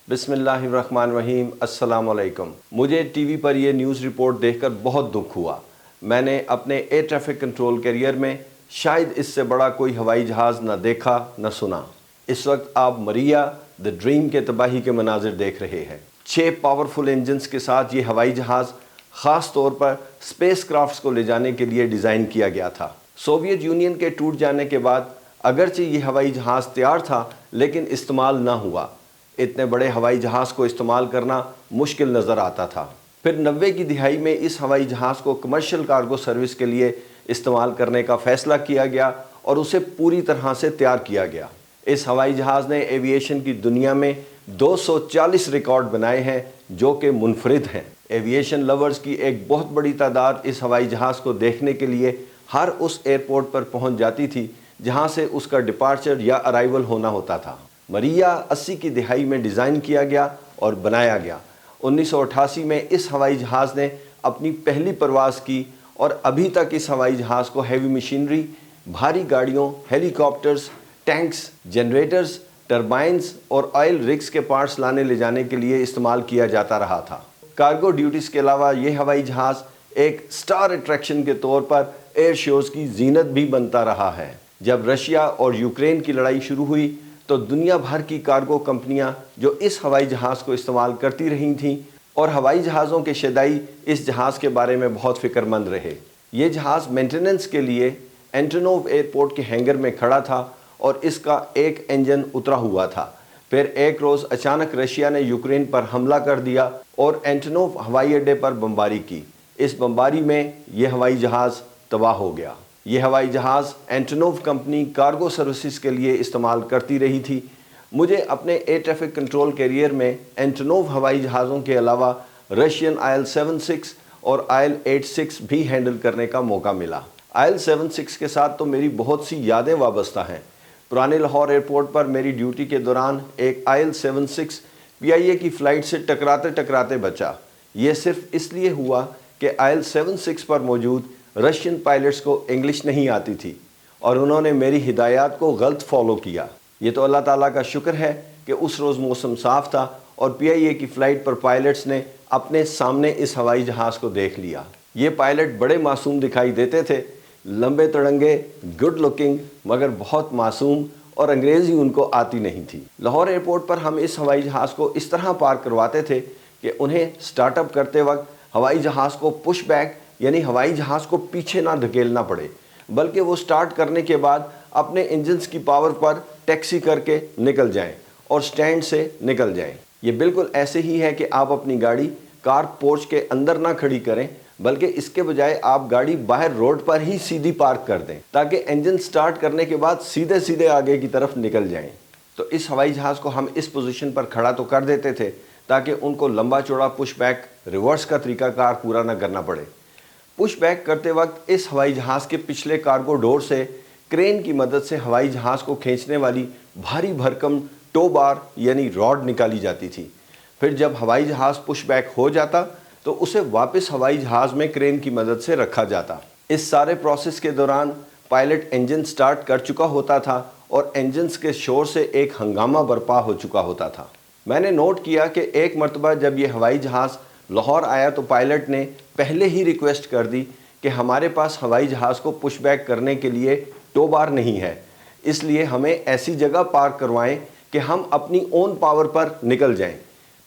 بسم اللہ الرحمن الرحیم۔ السلام علیکم۔ مجھے ٹی وی پر یہ نیوز رپورٹ دیکھ کر بہت دکھ ہوا۔ میں نے اپنے ایئر ٹریفک کنٹرول کیریئر میں شاید اس سے بڑا کوئی ہوائی جہاز نہ دیکھا نہ سنا۔ اس وقت آپ مریا دی ڈریم کے تباہی کے مناظر دیکھ رہے ہیں۔ 6 پاورفل انجنز کے ساتھ یہ ہوائی جہاز خاص طور پر اسپیس کرافٹس کو لے جانے کے لیے ڈیزائن کیا گیا تھا۔ سوویت یونین کے ٹوٹ جانے کے بعد اگرچہ یہ ہوائی جہاز تیار تھا لیکن استعمال نہ ہوا۔ اتنے بڑے ہوائی جہاز کو استعمال کرنا مشکل نظر آتا تھا۔ پھر 90 کی دہائی میں اس ہوائی جہاز کو کمرشل کارگو سروس کے لیے استعمال کرنے کا فیصلہ کیا گیا اور اسے پوری طرح سے تیار کیا گیا۔ اس ہوائی جہاز نے ایویشن کی دنیا میں 240 ریکارڈ بنائے ہیں جو کہ منفرد ہیں۔ ایویشن لورز کی ایک بہت بڑی تعداد اس ہوائی جہاز کو دیکھنے کے لیے ہر اس ایئرپورٹ پر پہنچ جاتی تھی جہاں سے اس کا ڈپارچر یا ارائیول ہونا ہوتا تھا۔ مریا 80 کی دہائی میں ڈیزائن کیا گیا اور بنایا گیا۔ 1988 میں اس ہوائی جہاز نے اپنی پہلی پرواز کی اور ابھی تک اس ہوائی جہاز کو ہیوی مشینری، بھاری گاڑیوں، ہیلی کاپٹرز، ٹینکس، جنریٹرز، ٹربائنز اور آئل رگز کے پارٹس لانے لے جانے کے لیے استعمال کیا جاتا رہا تھا۔ کارگو ڈیوٹیز کے علاوہ یہ ہوائی جہاز ایک سٹار اٹریکشن کے طور پر ایئر شوز کی زینت بھی بنتا رہا ہے۔ جب رشیا اور یوکرین کی لڑائی شروع ہوئی تو دنیا بھر کی کارگو کمپنیاں جو اس ہوائی جہاز کو استعمال کرتی رہی تھیں اور ہوائی جہازوں کے شیدائی اس جہاز کے بارے میں بہت فکر مند رہے۔ یہ جہاز مینٹیننس کے لیے اینٹونوو ایئرپورٹ کے ہینگر میں کھڑا تھا اور اس کا ایک انجن اترا ہوا تھا۔ پھر ایک روز اچانک رشیا نے یوکرین پر حملہ کر دیا اور اینٹونوو ہوائی اڈے پر بمباری کی۔ اس بمباری میں یہ ہوائی جہاز تباہ ہو گیا۔ یہ ہوائی جہاز اینٹونوو کمپنی کارگو سروسز کے لیے استعمال کرتی رہی تھی۔ مجھے اپنے ایئر ٹریفک کنٹرول کیریئر میں اینٹونوو ہوائی جہازوں کے علاوہ رشین IL-76 اور IL-86 بھی ہینڈل کرنے کا موقع ملا۔ IL-76 کے ساتھ تو میری بہت سی یادیں وابستہ ہیں۔ پرانے لاہور ایئرپورٹ پر میری ڈیوٹی کے دوران ایک IL-76 PIA کی فلائٹ سے ٹکراتے بچا۔ یہ صرف اس لیے ہوا کہ IL-76 پر موجود رشین پائلٹس کو انگلش نہیں آتی تھی اور انہوں نے میری ہدایات کو غلط فالو کیا۔ یہ تو اللہ تعالیٰ کا شکر ہے کہ اس روز موسم صاف تھا اور PIA کی فلائٹ پر پائلٹس نے اپنے سامنے اس ہوائی جہاز کو دیکھ لیا۔ یہ پائلٹ بڑے معصوم دکھائی دیتے تھے، لمبے تڑنگے، گڈ لکنگ، مگر بہت معصوم، اور انگریزی ان کو آتی نہیں تھی۔ لاہور ایئرپورٹ پر ہم اس ہوائی جہاز کو اس طرح پارک کرواتے تھے کہ انہیں سٹارٹ اپ کرتے وقت ہوائی جہاز کو پش بیک یعنی ہوائی جہاز کو پیچھے نہ دھکیلنا پڑے، بلکہ وہ سٹارٹ کرنے کے بعد اپنے انجنز کی پاور پر ٹیکسی کر کے نکل جائیں اور سٹینڈ سے نکل جائیں۔ یہ بالکل ایسے ہی ہے کہ آپ اپنی گاڑی کار پورچ کے اندر نہ کھڑی کریں، بلکہ اس کے بجائے آپ گاڑی باہر روڈ پر ہی سیدھی پارک کر دیں تاکہ انجن سٹارٹ کرنے کے بعد سیدھے آگے کی طرف نکل جائیں۔ تو اس ہوائی جہاز کو ہم اس پوزیشن پر کھڑا تو کر دیتے تھے تاکہ ان کو لمبا چوڑا پش بیک ریورس کا طریقہ کار پورا نہ کرنا پڑے۔ پش بیک کرتے وقت اس ہوائی جہاز کے پچھلے کارگو ڈور سے کرین کی مدد سے ہوائی جہاز کو کھینچنے والی بھاری بھرکم ٹو بار یعنی راڈ نکالی جاتی تھی۔ پھر جب ہوائی جہاز پش بیک ہو جاتا تو اسے واپس ہوائی جہاز میں کرین کی مدد سے رکھا جاتا۔ اس سارے پروسیس کے دوران پائلٹ انجن سٹارٹ کر چکا ہوتا تھا اور انجنز کے شور سے ایک ہنگامہ برپا ہو چکا ہوتا تھا۔ میں نے نوٹ کیا کہ ایک مرتبہ جب یہ ہوائی جہاز لاہور آیا تو پائلٹ نے پہلے ہی ریکویسٹ کر دی کہ ہمارے پاس ہوائی جہاز کو پش بیک کرنے کے لیے ٹو بار نہیں ہے، اس لیے ہمیں ایسی جگہ پارک کروائیں کہ ہم اپنی اون پاور پر نکل جائیں۔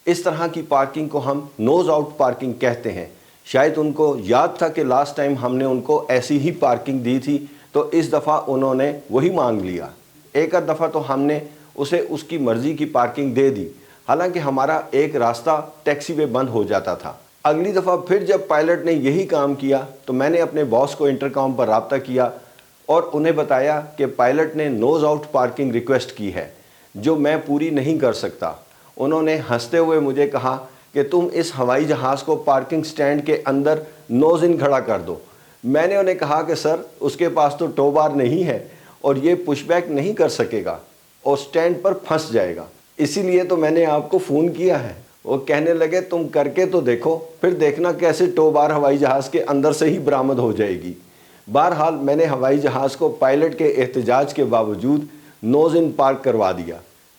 اس طرح کی پارکنگ کو ہم نوز آؤٹ پارکنگ کہتے ہیں۔ شاید ان کو یاد تھا کہ لاسٹ ٹائم ہم نے ان کو ایسی ہی پارکنگ دی تھی تو اس دفعہ انہوں نے وہی مانگ لیا۔ ایک آدھ دفعہ تو ہم نے اسے اس کی مرضی کی پارکنگ دے دی، حالانکہ ہمارا ایک راستہ ٹیکسی وے بند ہو جاتا تھا۔ اگلی دفعہ پھر جب پائلٹ نے یہی کام کیا تو میں نے اپنے باس کو انٹرکام پر رابطہ کیا اور انہیں بتایا کہ پائلٹ نے نوز آؤٹ پارکنگ ریکویسٹ کی ہے جو میں پوری نہیں کر سکتا۔ انہوں نے ہنستے ہوئے مجھے کہا کہ تم اس ہوائی جہاز کو پارکنگ سٹینڈ کے اندر نوز ان کھڑا کر دو۔ میں نے انہیں کہا کہ سر اس کے پاس تو ٹو بار نہیں ہے اور یہ پش بیک نہیں کر سکے گا اور سٹینڈ پر پھنس جائے گا، اسی لیے تو میں نے آپ کو فون کیا ہے۔ وہ کہنے لگے تم کر کے تو دیکھو، پھر دیکھنا کیسے ٹو بار ہوائی جہاز کے اندر سے ہی برآمد ہو جائے گی۔ بہرحال میں نے ہوائی جہاز کو پائلٹ کے احتجاج کے باوجود نوز ان پارک کروا دیا۔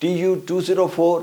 TU-204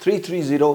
330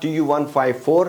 TU-154